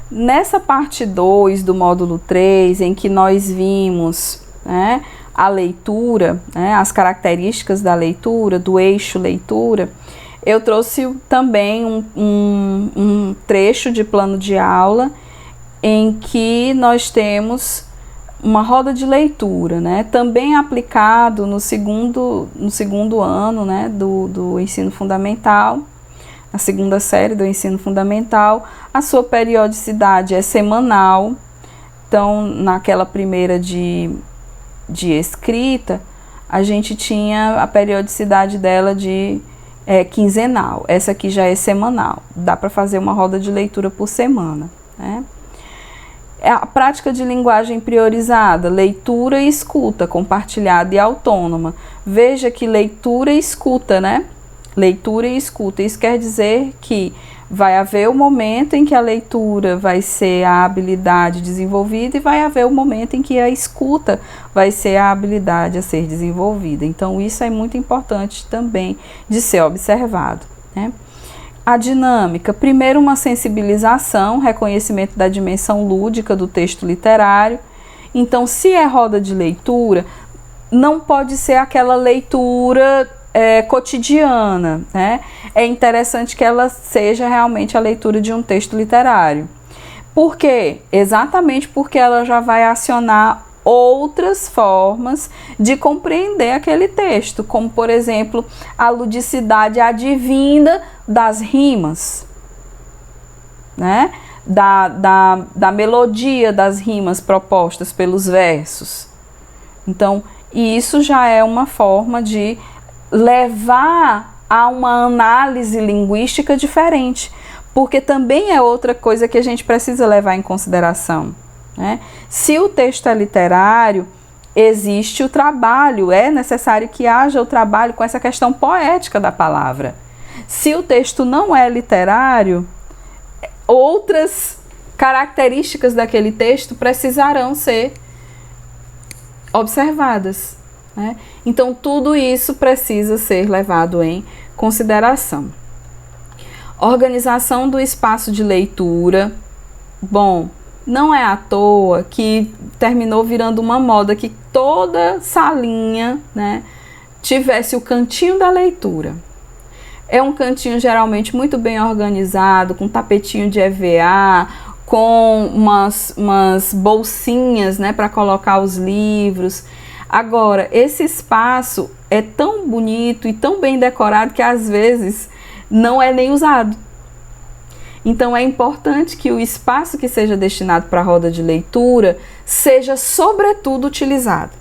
Nessa parte 2 do módulo 3, em que nós vimos, né, a leitura, né, as características da leitura, do eixo leitura, eu trouxe também um trecho de plano de aula em que nós temos uma roda de leitura, né, também aplicado no segundo ano, né, do ensino fundamental, a segunda série do ensino fundamental. A sua periodicidade é semanal, então naquela primeira de escrita, a gente tinha a periodicidade dela de quinzenal, essa aqui já é semanal, dá para fazer uma roda de leitura por semana, né? A prática de linguagem priorizada, leitura e escuta, compartilhada e autônoma. Veja que leitura e escuta, né? Leitura e escuta, isso quer dizer que vai haver o momento em que a leitura vai ser a habilidade desenvolvida e vai haver o momento em que a escuta vai ser a habilidade a ser desenvolvida. Então, isso é muito importante também de ser observado, né? A dinâmica, primeiro uma sensibilização, reconhecimento da dimensão lúdica do texto literário. Então, se é roda de leitura, não pode ser aquela leitura cotidiana, né? É interessante que ela seja realmente a leitura de um texto literário. Por quê? Exatamente porque ela já vai acionar outras formas de compreender aquele texto, como, por exemplo, a ludicidade advinda das rimas, né? Da melodia das rimas propostas pelos versos. Então, isso já é uma forma de levar a uma análise linguística diferente, porque também é outra coisa que a gente precisa levar em consideração, né? Se o texto é literário, existe o trabalho, é necessário que haja o trabalho com essa questão poética da palavra. Se o texto não é literário, outras características daquele texto precisarão ser observadas, né? Então, tudo isso precisa ser levado em consideração. Organização do espaço de leitura. Bom, não é à toa que terminou virando uma moda que toda salinha, né, tivesse o cantinho da leitura. É um cantinho geralmente muito bem organizado, com tapetinho de EVA, com umas bolsinhas, né, para colocar os livros. Agora, esse espaço é tão bonito e tão bem decorado que às vezes não é nem usado. Então, é importante que o espaço que seja destinado para a roda de leitura seja, sobretudo, utilizado.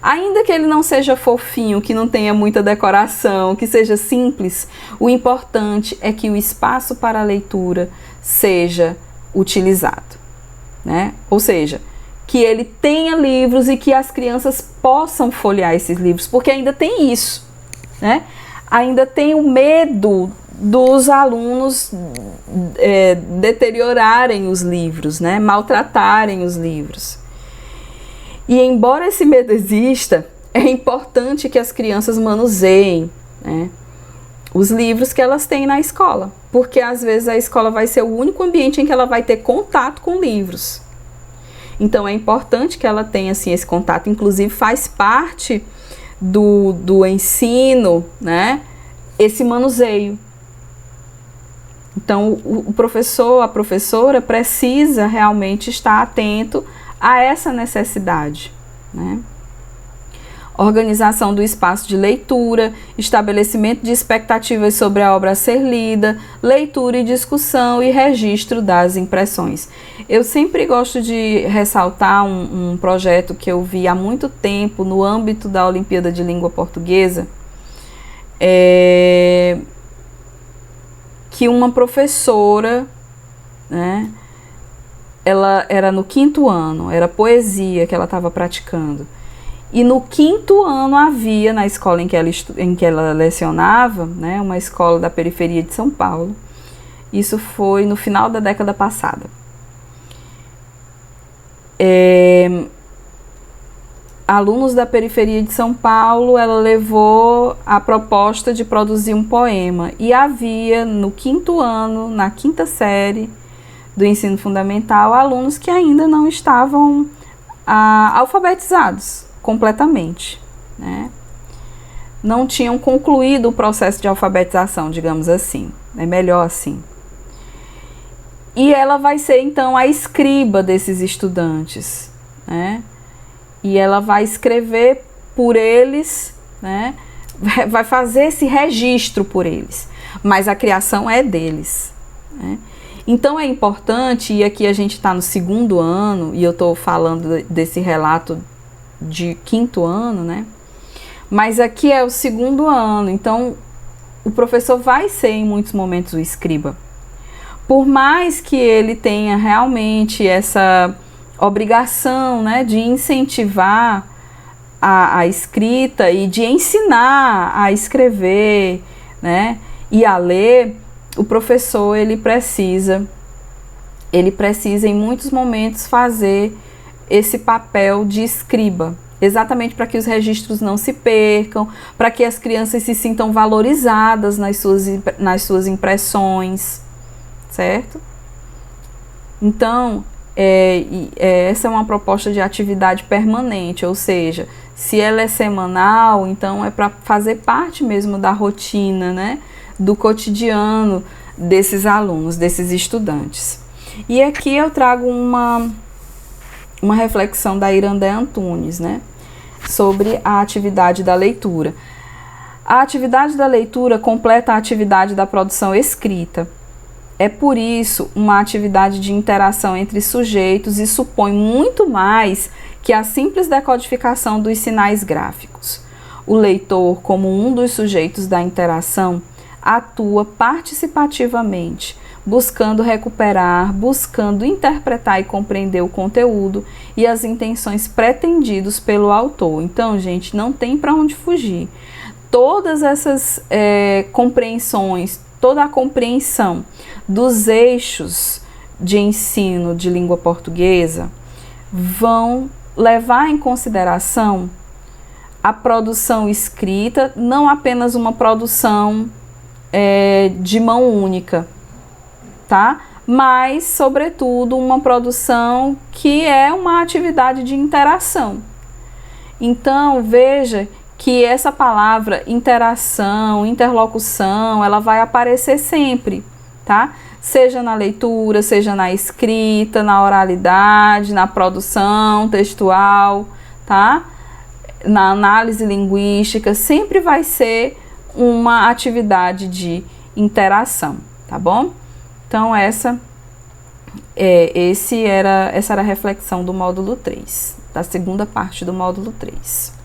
Ainda que ele não seja fofinho, que não tenha muita decoração, que seja simples, o importante é que o espaço para a leitura seja utilizado, né? Ou seja, que ele tenha livros e que as crianças possam folhear esses livros, porque ainda tem isso, né? Ainda tem o medo dos alunos deteriorarem os livros, né? Maltratarem os livros. E embora esse medo exista, é importante que as crianças manuseiem, né, os livros que elas têm na escola, porque às vezes a escola vai ser o único ambiente em que ela vai ter contato com livros. Então é importante que ela tenha assim, esse contato, inclusive faz parte do ensino, né, esse manuseio. Então o professor, a professora precisa realmente estar atento a essa necessidade, né? Organização do espaço de leitura, estabelecimento de expectativas sobre a obra a ser lida, leitura e discussão e registro das impressões. Eu sempre gosto de ressaltar um projeto que eu vi há muito tempo no âmbito da Olimpíada de Língua Portuguesa, que uma professora, né, ela era no 5º ano, era poesia que ela estava praticando. E no 5º ano havia, na escola em que ela lecionava, né, uma escola da periferia de São Paulo, isso foi no final da década passada. Alunos da periferia de São Paulo, ela levou a proposta de produzir um poema. E havia no 5º ano, na 5ª série, do ensino fundamental, alunos que ainda não estavam alfabetizados completamente, né? Não tinham concluído o processo de alfabetização, digamos assim, é melhor assim. E ela vai ser então a escriba desses estudantes, né? E ela vai escrever por eles, né? Vai fazer esse registro por eles, mas a criação é deles, né? Então é importante, e aqui a gente está no 2º ano, e eu estou falando desse relato de 5º ano, né? Mas aqui é o 2º ano, então o professor vai ser em muitos momentos o escriba. Por mais que ele tenha realmente essa obrigação, né, de incentivar a escrita e de ensinar a escrever, né, e a ler, o professor ele precisa em muitos momentos fazer esse papel de escriba, exatamente para que os registros não se percam, para que as crianças se sintam valorizadas nas suas impressões, certo? Então, essa é uma proposta de atividade permanente, ou seja, se ela é semanal, então é para fazer parte mesmo da rotina, né, do cotidiano desses alunos, desses estudantes. E aqui eu trago uma reflexão da Irandé Antunes, né, sobre a atividade da leitura. A atividade da leitura completa a atividade da produção escrita. É por isso uma atividade de interação entre sujeitos e supõe muito mais que a simples decodificação dos sinais gráficos. O leitor, como um dos sujeitos da interação, atua participativamente, buscando recuperar, buscando interpretar e compreender o conteúdo e as intenções pretendidos pelo autor. Então, gente, não tem para onde fugir. Todas essas compreensões, toda a compreensão dos eixos de ensino de língua portuguesa vão levar em consideração a produção escrita, não apenas uma produção de mão única, tá? Mas, sobretudo, uma produção que é uma atividade de interação. Então, veja que essa palavra interação, interlocução, ela vai aparecer sempre, tá? Seja na leitura, seja na escrita, na oralidade, na produção textual, tá? Na análise linguística, sempre vai ser uma atividade de interação, tá bom? Então, essa era a reflexão do módulo 3, da segunda parte do módulo 3.